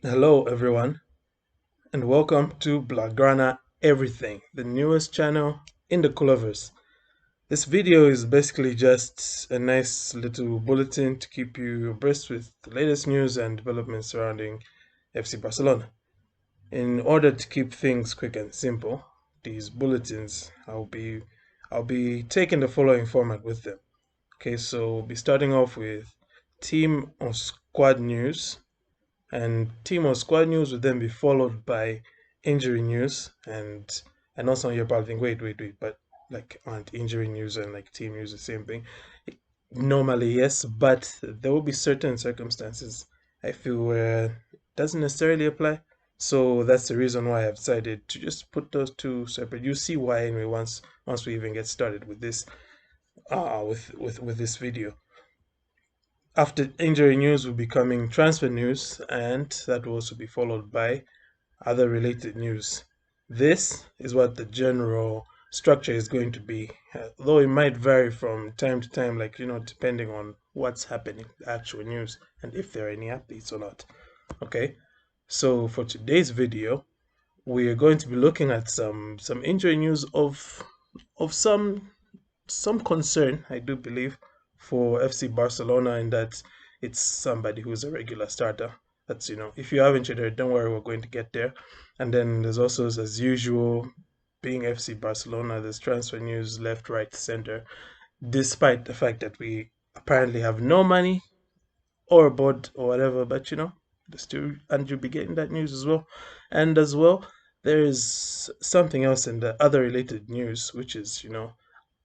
Hello, everyone, and welcome to Blaugrana Everything, the newest channel in the Coloverse. This video is basically just a nice little bulletin to keep you abreast with the latest news and developments surrounding FC Barcelona. In order to keep things quick and simple, these bulletins I'll be taking the following format with them. Okay, so we'll be starting off with team or squad news, and team or squad news would then be followed by injury news, and also you're probably thinking, wait, but like aren't injury news and like team news the same thing? Normally, yes, but there will be certain circumstances I feel where it doesn't necessarily apply. So that's the reason why I've decided to just put those two separate. You see why anyway once we even get started with this with this video. After injury news will be coming transfer news, and that will also be followed by other related news. This is what the general structure is going to be, though it might vary from time to time, like, depending on what's happening, the actual news, and if there are any updates or not. Okay, so for today's video, we are going to be looking at some injury news of some concern, I do believe, for FC Barcelona, in that it's somebody who's a regular starter. That's, if you haven't heard, don't worry, we're going to get there. And then there's also, as usual, being FC Barcelona, there's transfer news left, right, center, despite the fact that we apparently have no money or a board or whatever, but there's still, and you'll be getting that news as well. And as well, there is something else in the other related news, which is,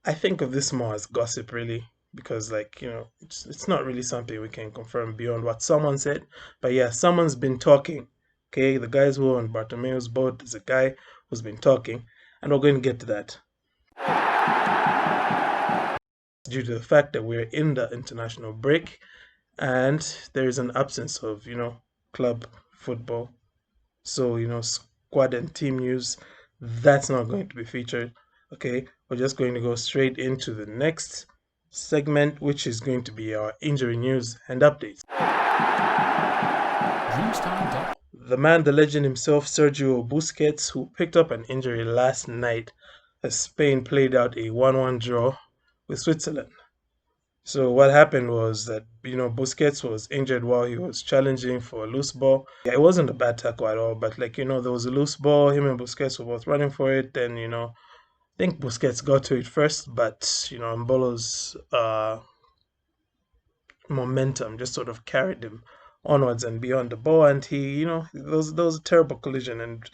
I think of this more as gossip, really, because, like, it's not really something we can confirm beyond what someone said. But yeah, someone's been talking. Okay, the guys who are on Bartomeu's boat, there's a guy who's been talking, and we're going to get to that due to the fact that we're in the international break and there is an absence of, club football. So, squad and team news, that's not going to be featured. Okay, we're just going to go straight into the next segment, which is going to be our injury news and updates. The man, the legend himself, Sergio Busquets, who picked up an injury last night as Spain played out a 1-1 draw with Switzerland. So what happened was that, Busquets was injured while he was challenging for a loose ball. Yeah, it wasn't a bad tackle at all, but, like, there was a loose ball. Him and Busquets were both running for it. Then, I think Busquets got to it first, but, Mbolo's momentum just sort of carried him onwards and beyond the ball. And he, there was a terrible collision, and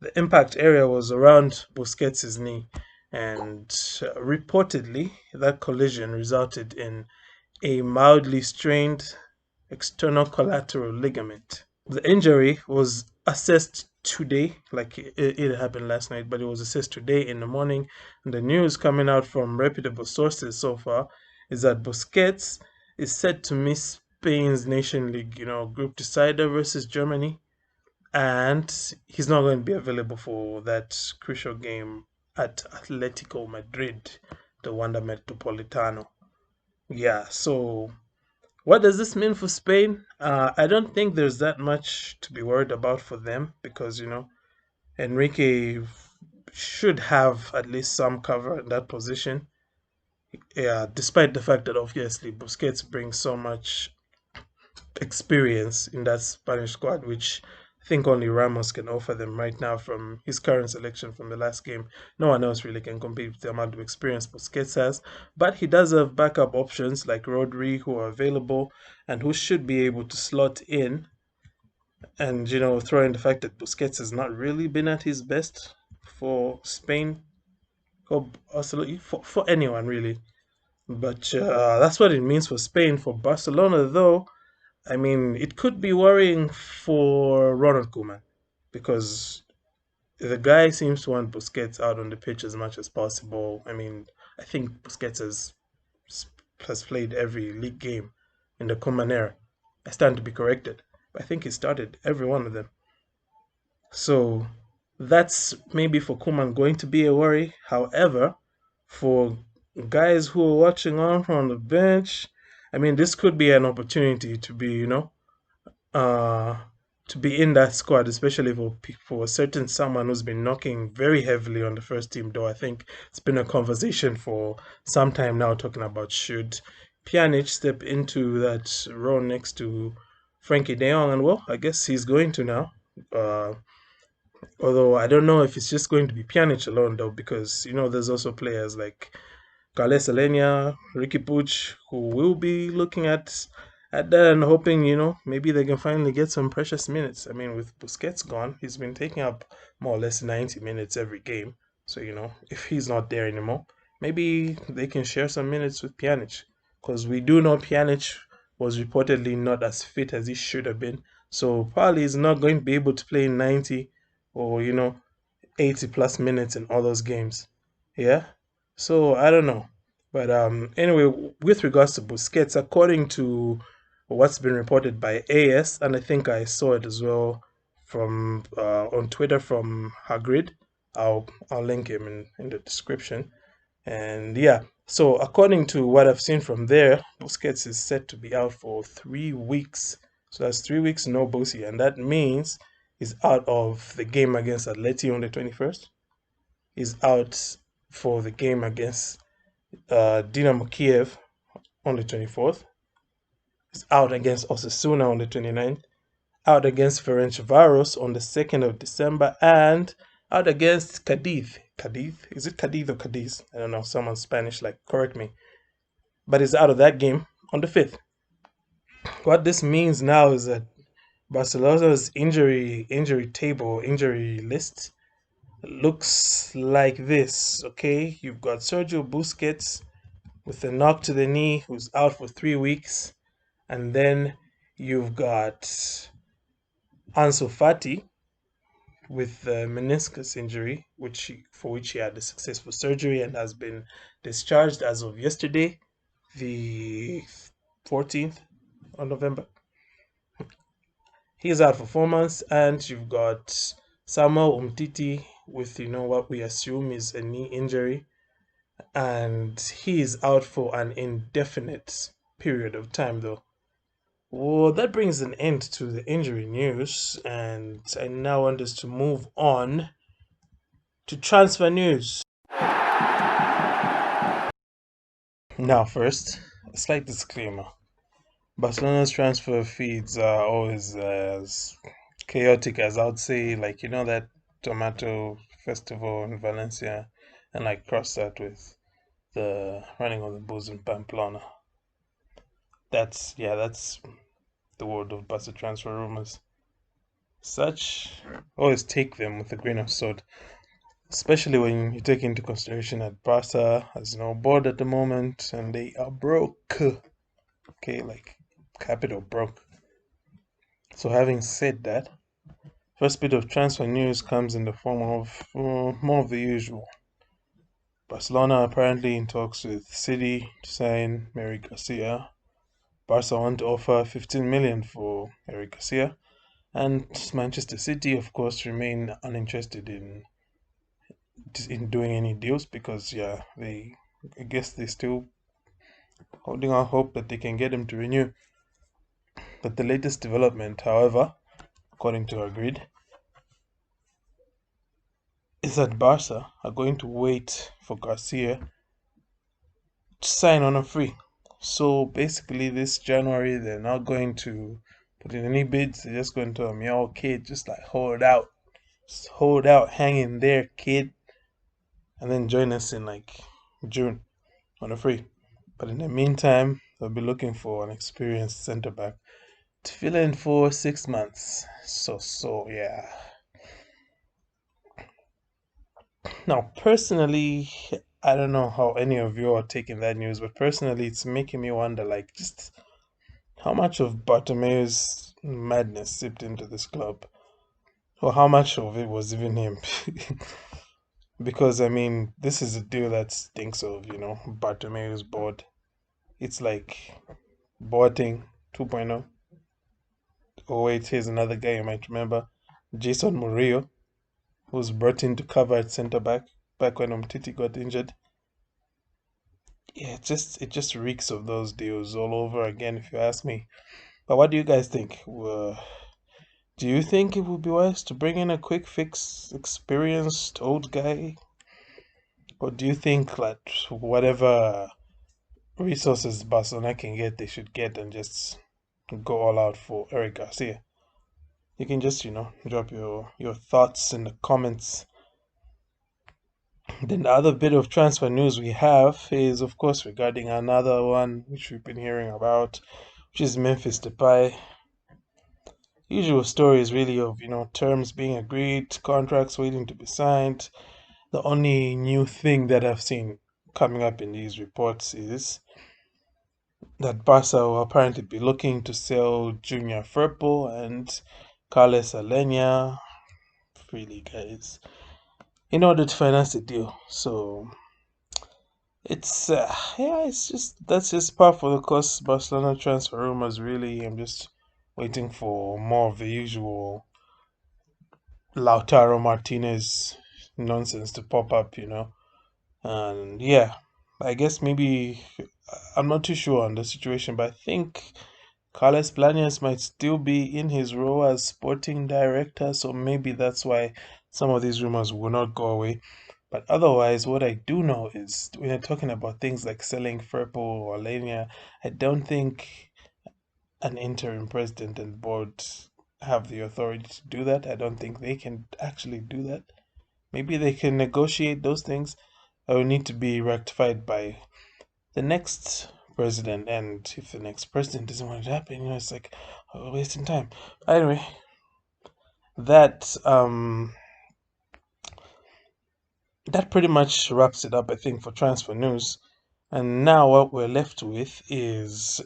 the impact area was around Busquets' knee. And reportedly, that collision resulted in a mildly strained external collateral ligament. The injury was assessed today, like it happened last night, but it was assessed today in the morning. And the news coming out from reputable sources so far is that Busquets is set to miss Spain's Nation League, group decider versus Germany, and he's not going to be available for that crucial game at Atletico Madrid, the Wanda Metropolitano. Yeah, so what does this mean for Spain? I don't think there's that much to be worried about for them because, Enrique should have at least some cover in that position. Yeah, despite the fact that obviously Busquets brings so much experience in that Spanish squad, which I think only Ramos can offer them right now from his current selection from the last game. No one else really can compete with the amount of experience Busquets has, but he does have backup options like Rodri who are available and who should be able to slot in. And, throw in the fact that Busquets has not really been at his best for Spain or also for anyone really. But that's what it means for Spain. For Barcelona, though, I mean, it could be worrying for Ronald Koeman because the guy seems to want Busquets out on the pitch as much as possible. I mean, I think Busquets has played every league game in the Koeman era. I stand to be corrected, but I think he started every one of them. So that's maybe for Koeman going to be a worry. However, for guys who are watching on from the bench, I mean, this could be an opportunity to be, uh, to be in that squad, especially for a certain someone who's been knocking very heavily on the first team door. I think it's been a conversation for some time now, talking about should Pjanic step into that role next to Frankie De Jong, and well, I guess he's going to now. Uh, Although I don't know if it's just going to be Pjanic alone though, because there's also players like Carles Alenia, Ricky Puig, who will be looking at that and hoping, maybe they can finally get some precious minutes. I mean, with Busquets gone, he's been taking up more or less 90 minutes every game. So, if he's not there anymore, maybe they can share some minutes with Pjanic. Because we do know Pjanic was reportedly not as fit as he should have been. So probably he's not going to be able to play 90 or, 80 plus minutes in all those games. Yeah. So I don't know. But anyway, with regards to Busquets, according to what's been reported by AS, and I think I saw it as well from on Twitter from Hagrid. I'll link him in the description. And yeah, so according to what I've seen from there, Busquets is set to be out for 3 weeks. So that's 3 weeks no Busi, and that means he's out of the game against Atleti on the 21st. He's out for the game against Dinamo Kiev on the 24th. He's out against Osasuna on the 29th. Out against Ferencvaros on the 2nd of December, and out against Cadiz. Cadiz? Is it Cadiz or Cadiz? I don't know. Someone Spanish, like, correct me. But he's out of that game on the 5th. What this means now is that Barcelona's injury list looks like this. Okay, you've got Sergio Busquets with a knock to the knee, who's out for 3 weeks, and then you've got Ansu Fati with the meniscus injury, for which he had a successful surgery and has been discharged as of yesterday, the 14th of November. He's out for 4 months, and you've got Samuel Umtiti with what we assume is a knee injury, and he is out for an indefinite period of time though. Well, that brings an end to the injury news, and I now want us to move on to transfer news. Now, first, a slight disclaimer. Barcelona's transfer feeds are always as chaotic as I would say, like, that tomato festival in Valencia, and like cross that with the running of the bulls in Pamplona. That's the world of Barca transfer rumors. Such, always take them with a grain of salt, especially when you take into consideration that Barca has no board at the moment and they are broke. Okay, like capital broke. So having said that, first bit of transfer news comes in the form of more of the usual. Barcelona apparently in talks with City to sign Eric Garcia. Barca want to offer 15 million for Eric Garcia, and Manchester City, of course, remain uninterested in doing any deals because I guess they still holding out hope that they can get him to renew. But the latest development, however, according to Hagrid, is that Barca are going to wait for Garcia to sign on a free. So basically, this January they're not going to put in any bids. They're just going to me, kid, just like just hold out, hang in there, kid, and then join us in like June on a free. But in the meantime, they'll be looking for an experienced centre back to fill in for 6 months. So yeah. Now, personally, I don't know how any of you are taking that news, but personally, it's making me wonder, like, just how much of Bartomeu's madness seeped into this club, or how much of it was even him. Because I mean, this is a deal that stinks of, Bartomeu's board. It's like Boateng 2.0. Oh wait, here's another guy you might remember, Jason Murillo, who was brought in to cover at centre back when Umtiti got injured. Yeah, it just reeks of those deals all over again, if you ask me. But what do you guys think? Do you think it would be wise to bring in a quick fix, experienced old guy? Or do you think that whatever resources Barcelona can get, they should get and just go all out for Eric Garcia? You can just, drop your thoughts in the comments. Then the other bit of transfer news we have is, of course, regarding another one which we've been hearing about, which is Memphis Depay. Usual stories really of, terms being agreed, contracts waiting to be signed. The only new thing that I've seen coming up in these reports is that Barca will apparently be looking to sell Junior Firpo and Carles Alenia, freely guys, in order to finance the deal. So it's yeah, it's just that's just par for the course. Barcelona transfer rumors. Really, I'm just waiting for more of the usual Lautaro Martinez nonsense to pop up. And yeah, I guess maybe I'm not too sure on the situation, but I think Carles Blanes might still be in his role as sporting director, so maybe that's why some of these rumors will not go away. But otherwise, what I do know is when you're talking about things like selling Firpo or Lania, I don't think an interim president and board have the authority to do that. I don't think they can actually do that. Maybe they can negotiate those things. It will need to be rectified by the next president. And if the next president doesn't want it to happen, it's like wasting time. Anyway, that that pretty much wraps it up, I think, for transfer news. And now what we're left with is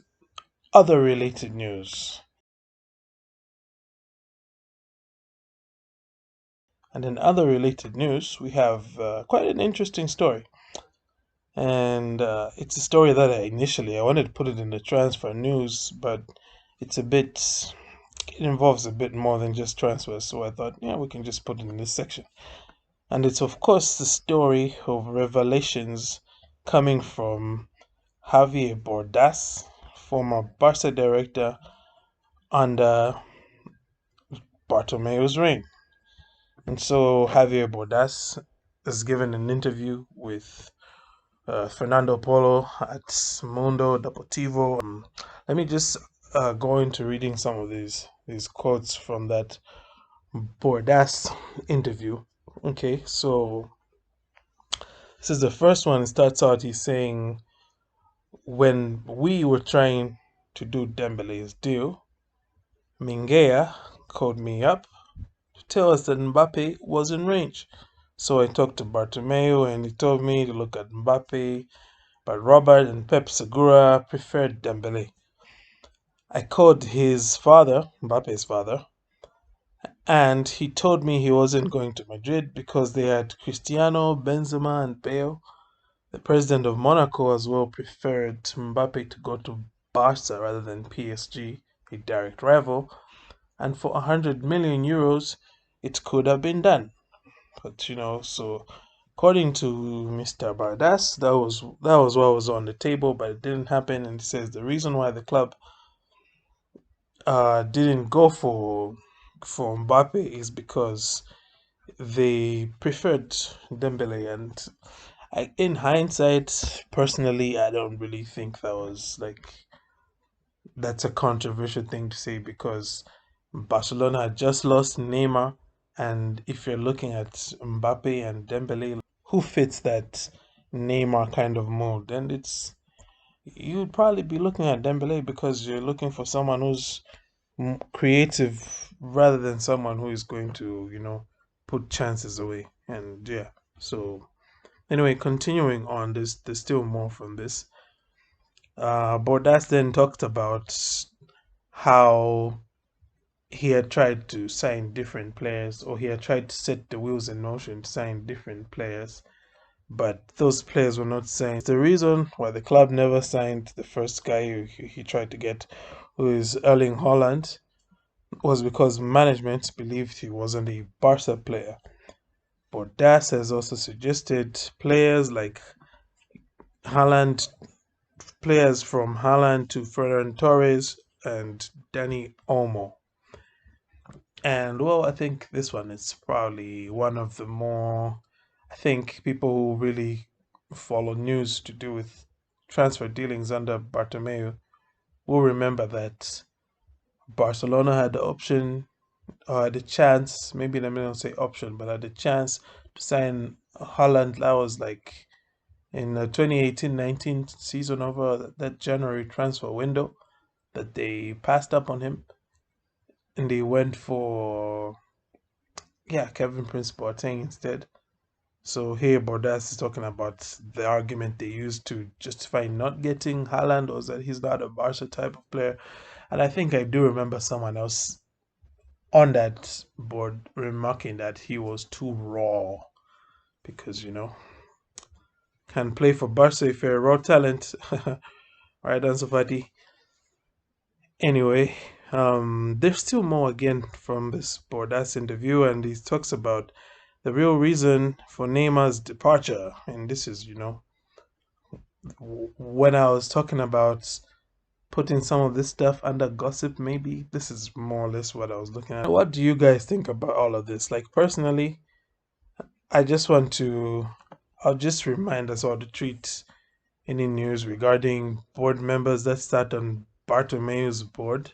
other related news. And in other related news, we have quite an interesting story. And it's a story that I wanted to put it in the transfer news, but it's it involves a bit more than just transfers. So I thought, yeah, we can just put it in this section. And it's, of course, the story of revelations coming from Javier Bordas, former Barca director under Bartomeu's reign. And so Javier Bordas has given an interview with Fernando Polo at Mundo Deportivo. Let me just go into reading some of these quotes from that Bordas interview. Okay, so this is the first one. It starts out, he's saying, when we were trying to do Dembele's deal, Mingea called me up to tell us that Mbappe was in range. So I talked to Bartomeu and he told me to look at Mbappe, but Robert and Pep Segura preferred Dembele. I called his father, Mbappe's father, and he told me he wasn't going to Madrid because they had Cristiano, Benzema, and Bale. The president of Monaco as well preferred Mbappe to go to Barca rather than PSG, a direct rival, and for 100 million euros, it could have been done. But so according to Mr. Bardas, that was what was on the table, but it didn't happen. And he says the reason why the club didn't go for Mbappe is because they preferred Dembele, and in hindsight, personally, I don't really think that's a controversial thing to say because Barcelona had just lost Neymar, and if you're looking at Mbappe and Dembele, who fits that Neymar kind of mold, and you'd probably be looking at Dembele because you're looking for someone who's creative rather than someone who is going to, put chances away. And yeah, so anyway, continuing on, there's still more from this. Bordas then talked about how he had tried to sign different players, or he had tried to set the wheels in motion to sign different players, but those players were not signed. The reason why the club never signed the first guy he tried to get, who is Erling Haaland, was because management believed he wasn't a Barca player. Bordas has also suggested Haaland, players from Haaland to Ferran Torres and Dani Olmo. And well, I think this one is probably one of the more, I think people who really follow news to do with transfer dealings under Bartomeu will remember that Barcelona had the option or had the chance, maybe let me not say option, but had the chance to sign Holland. That was like in the 2018-19 season over that January transfer window that they passed up on him and they went for Kevin Prince Boateng instead. So here Bordas is talking about the argument they used to justify not getting Haaland was that he's not a Barca type of player. And I think I do remember someone else on that board remarking that he was too raw because, can play for Barca if you're a raw talent. Right, Ansu Fati. Anyway, there's still more again from this Bordas interview, and he talks about the real reason for Neymar's departure. And this is, when I was talking about putting some of this stuff under gossip, maybe this is more or less what I was looking at. What do you guys think about all of this? Like, personally, I just want to, I'll just remind us all to treat any news regarding board members that sat on Bartomeu's board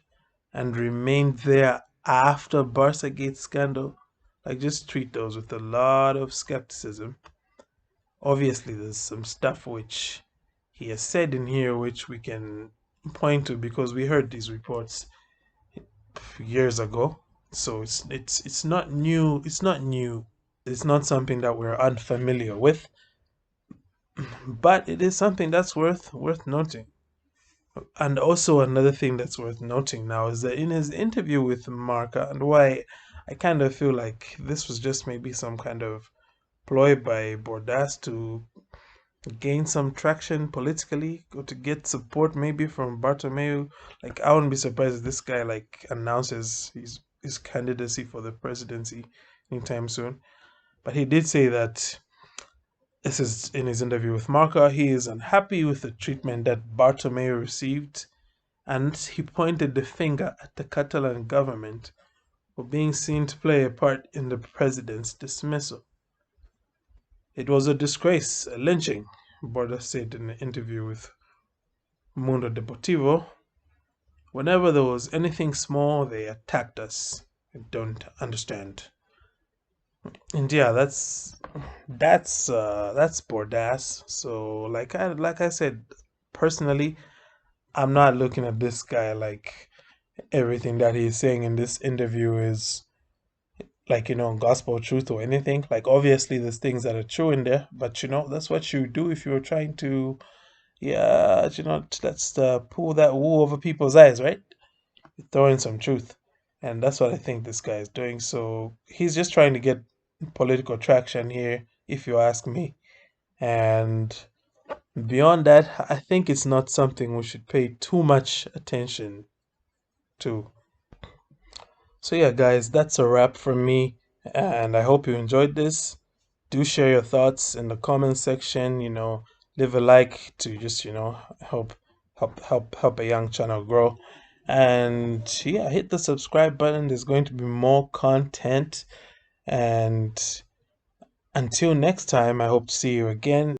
and remained there after Barcagate scandal. Like, just treat those with a lot of skepticism. Obviously, there's some stuff which he has said in here which we can point to because we heard these reports years ago. So it's not new. It's not new. It's not something that we're unfamiliar with, but it is something that's worth noting. And also another thing that's worth noting now is that in his interview with Marca, and why I kind of feel like this was just maybe some kind of ploy by Bordas to gain some traction politically or to get support maybe from Bartomeu. Like I wouldn't be surprised if this guy like announces his candidacy for the presidency anytime soon. But he did say that this is in his interview with Marca, he is unhappy with the treatment that Bartomeu received, and he pointed the finger at the Catalan government for being seen to play a part in the president's dismissal. It was a disgrace, a lynching, Borda said in an interview with Mundo Deportivo. Whenever there was anything small, they attacked us. I don't understand. And yeah, that's Bordas. So like I said, personally, I'm not looking at this guy like everything that he's saying in this interview is like gospel truth or anything. Like obviously there's things that are true in there, but that's what you do if you're trying to let's pull that wool over people's eyes, right? Throw in some truth. And that's what I think this guy is doing. So he's just trying to get political traction here, if you ask me. And beyond that, I think it's not something we should pay too much attention to. So yeah, guys, that's a wrap from me, and I hope you enjoyed this. Do share your thoughts in the comment section. Leave a like to just help a young channel grow, and yeah, hit the subscribe button. There's going to be more content, and until next time, I hope to see you again.